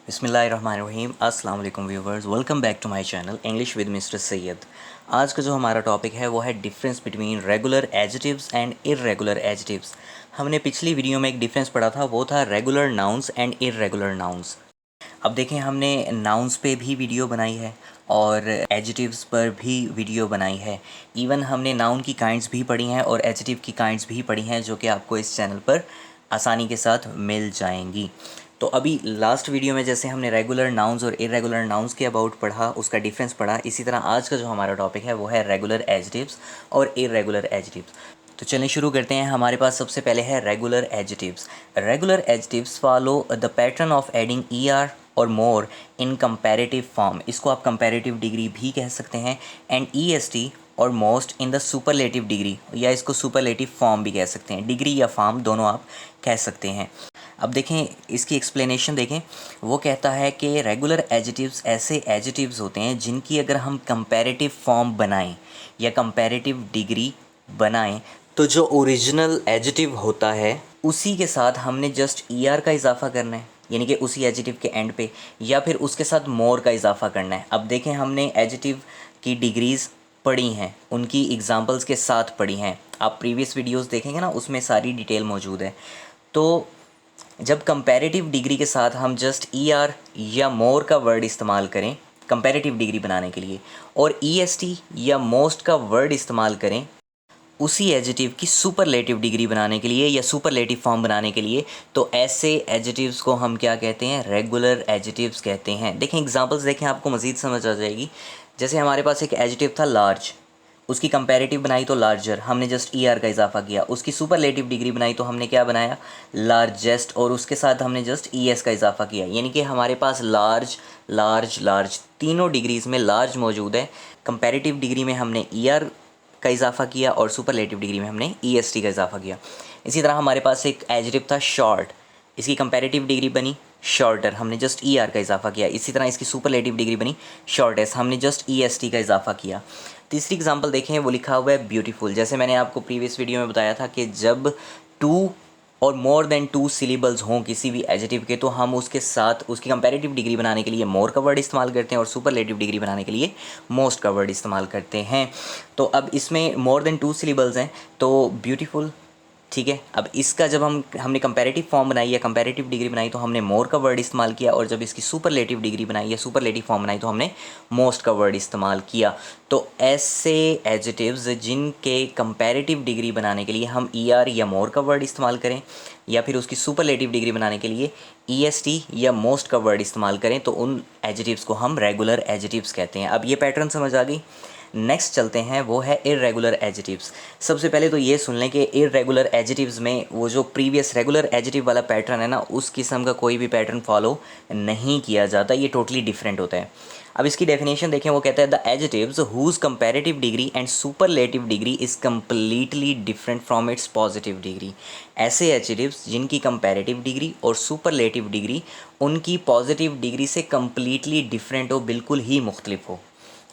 बिस्मिल्लाहिर्रहमानिर्रहीम अस्सलाम वालेकुम viewers, welcome back to my channel English with mister Syed. आज का जो हमारा टॉपिक है वो है difference between regular adjectives and irregular adjectives. हमने पिछली वीडियो में एक डिफरेंस पढ़ा था, वो था regular nouns and irregular nouns. अब देखें, हमने नाउन्स पे भी वीडियो बनाई है और एडजेक्टिव्स पर भी वीडियो बनाई है। इवन हमने नाउन की काइंड्स भी पढ़ी हैं और एडजेक्टिव की काइंड्स भी पढ़ी हैं, जो कि आपको इस चैनल पर आसानी के साथ मिल जाएंगी। तो अभी लास्ट वीडियो में जैसे हमने रेगुलर नाउन्स और इरेगुलर नाउन्स के अबाउट पढ़ा, उसका डिफरेंस पढ़ा, इसी तरह आज का जो हमारा टॉपिक है वो है रेगुलर एडजेक्टिव्स और इरेगुलर एडजेक्टिव्स। तो चलिए शुरू करते हैं। हमारे पास सबसे पहले है regular adjectives. Regular adjectives follow the pattern of adding ER और मोर इन कंपैरेटिव फॉर्म। इसको आप कंपैरेटिव डिग्री भी कह सकते हैं। एंड ईएसटी और most in the superlative degree, या इसको सुपरलेटिव फॉर्म भी कह सकते हैं। डिग्री या फॉर्म दोनों आप कह सकते हैं। अब देखें, इसकी एक्सप्लेनेशन देखें। वो कहता है कि रेगुलर एडजेक्टिव्स ऐसे एडजेक्टिव्स होते हैं जिनकी अगर हम कंपैरेटिव फॉर्म बनाएं या कंपैरेटिव डिग्री बनाएं, तो जो ओरिजिनल एडजेक्टिव होता है उसी के साथ हमने जस्ट ईआर का इजाफा करना है, यानी कि उसी एडजेक्टिव के एंड पे, या फिर उसके साथ मोर का इजाफा करना है। अब देखें, हमने एडजेक्टिव की डिग्रीज़ पढ़ी हैं, उनकी एग्जांपल्स के साथ पढ़ी हैं। आप प्रीवियस वीडियोस देखेंगे ना, उसमें सारी डिटेल मौजूद है। तो जब कंपैरेटिव डिग्री के साथ हम जस्ट ईआर या मोर का वर्ड इस्तेमाल करें कंपैरेटिव डिग्री बनाने के लिए, और ईएसटी या मोस्ट का वर्ड इस्तेमाल करें उसी एडजेक्टिव की सुपरलेटिव डिग्री बनाने के लिए या सुपरलेटिव फॉर्म बनाने के लिए, तो ऐसे एडजेक्टिव्स को हम क्या कहते हैं? रेगुलर एडजेक्टिव्स कहते हैं। देखें एग्जांपल्स देखें, आपको मज़ीद समझ आ जाएगी। जैसे हमारे पास एक एडजेक्टिव था लार्ज, उसकी कंपैरेटिव बनाई तो लार्जर, हमने जस्ट ईआर का इजाफा किया। उसकी सुपरलेटिव डिग्री बनाई तो हमने क्या बनाया? लार्जेस्ट, और उसके साथ हमने जस्ट ईएस का इजाफा किया। यानी कि हमारे पास लार्ज लार्ज लार्ज तीनों डिग्रीज़ में लार्ज मौजूद है। कंपैरेटिव डिग्री में हमने ईआर का इजाफा किया और सुपरलेटिव डिग्री में हमने ईएसटी का इजाफा किया। इसी तरह हमारे पास एक एडजेक्टिव था शॉर्ट, इसकी कंपैरेटिव डिग्री बनी शॉर्टर, हमने जस्ट ईआर का इजाफा किया। इसी तरह इसकी सुपरलेटिव डिग्री बनी शॉर्टेस्ट, हमने जस्ट ईएसटी का इजाफा किया। तीसरी एग्जांपल देखें, वो लिखा हुआ है ब्यूटीफुल। जैसे मैंने आपको प्रीवियस वीडियो में बताया था कि जब टू और मोर देन टू सिलेबल्स हों किसी भी एडजेक्टिव के, तो हम उसके साथ उसकी कंपैरेटिव डिग्री बनाने के लिए मोर का वर्ड इस्तेमाल करते हैं और सुपरलेटिव डिग्री बनाने के लिए मोस्ट का वर्ड इस्तेमाल करते हैं। तो अब इसमें मोर देन टू सिलेबल्स हैं, तो ब्यूटीफुल, ठीक है। अब इसका जब हमने कंपैरेटिव फॉर्म बनाई या कंपैरेटिव डिग्री बनाई तो हमने मोर का वर्ड इस्तेमाल किया, और जब इसकी सुपरलेटिव डिग्री बनाई या सुपरलेटिव फॉर्म बनाई तो हमने मोस्ट का वर्ड इस्तेमाल किया। तो ऐसे एडजेक्टिव्स जिनके कंपैरेटिव डिग्री बनाने के लिए हम ईआर या मोर का वर्ड इस्तेमाल करें, या फिर उसकी सुपरलेटिव डिग्री बनाने के लिए ईएसटी या मोस्ट का वर्ड इस्तेमाल करें, तो उन एडजेक्टिव्स को हम रेगुलर एडजेक्टिव्स कहते हैं। अब ये पैटर्न समझ आ गई। नेक्स्ट चलते हैं, वो है इर्रेगुलर एडजेक्टिव्स। सबसे पहले तो ये सुन लें कि इर्रेगुलर एडजेक्टिव्स में वो जो प्रीवियस रेगुलर एडजेक्टिव वाला पैटर्न है ना, उस किस्म का कोई भी पैटर्न फॉलो नहीं किया जाता, ये टोटली डिफरेंट होता है। अब इसकी डेफिनेशन देखें, वो कहता है the adjectives whose comparative degree and superlative degree is completely different from its positive degree. ऐसे एडजेक्टिव्स जिनकी कंपैरेटिव डिग्री और सुपरलेटिव डिग्री उनकी पॉजिटिव डिग्री से कम्प्लीटली डिफरेंट हो, बिल्कुल ही मुख्तलिफ हो।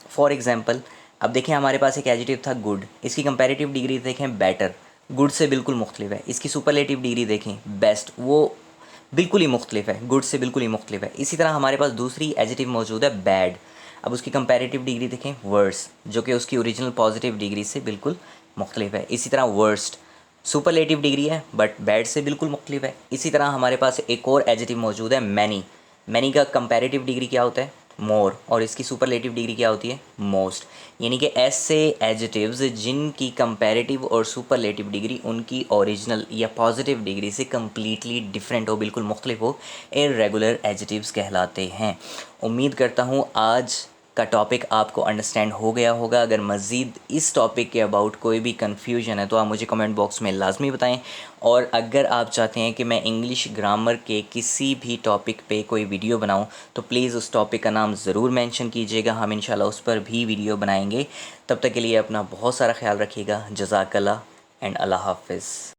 फॉर एग्जाम्पल, अब देखें हमारे पास एक एडजेक्टिव था गुड, इसकी कंपैरेटिव डिग्री देखें बेटर, गुड से बिल्कुल मुख्तलिफ है। इसकी सुपरलेटिव डिग्री देखें बेस्ट, वो बिल्कुल ही मुख्तलिफ है, गुड से बिल्कुल ही मुख्तलिफ है। इसी तरह हमारे पास दूसरी एडजेक्टिव मौजूद है बैड, अब उसकी कंपैरेटिव डिग्री देखें वर्स, जो कि उसकी ओरिजिनल पॉजिटिव डिग्री से बिल्कुल मुख्तलिफ है। इसी तरह वर्स्ट सुपरलेटिव डिग्री है बट बैड से बिल्कुल मुख्तलिफ है। इसी तरह हमारे पास एक और एडजेक्टिव मौजूद है मैनी, मैनी का कंपैरेटिव डिग्री क्या होता है? मोर, और इसकी सुपरलेटिव डिग्री क्या होती है? मोस्ट। यानी कि ऐसे एडजेक्टिव्स जिनकी कंपैरेटिव और सुपरलेटिव डिग्री उनकी ओरिजिनल या पॉजिटिव डिग्री से कम्प्लीटली डिफरेंट हो, बिल्कुल मुख्तलिफ हो, इर्रेगुलर एडजेक्टिव्स कहलाते हैं। उम्मीद करता हूँ आज का टॉपिक आपको अंडरस्टैंड हो गया होगा। अगर मज़ीद इस टॉपिक के अबाउट कोई भी कन्फ्यूजन है तो आप मुझे कमेंट बॉक्स में लाजमी बताएं, और अगर आप चाहते हैं कि मैं इंग्लिश ग्रामर के किसी भी टॉपिक पे कोई वीडियो बनाऊं तो प्लीज़ उस टॉपिक का नाम ज़रूर मेंशन कीजिएगा, हम इंशाल्लाह उस पर भी वीडियो बनाएंगे। तब तक के लिए अपना बहुत सारा ख्याल रखिएगा। जज़ाकल्लाह एंड अल्लाह हाफ़िज़।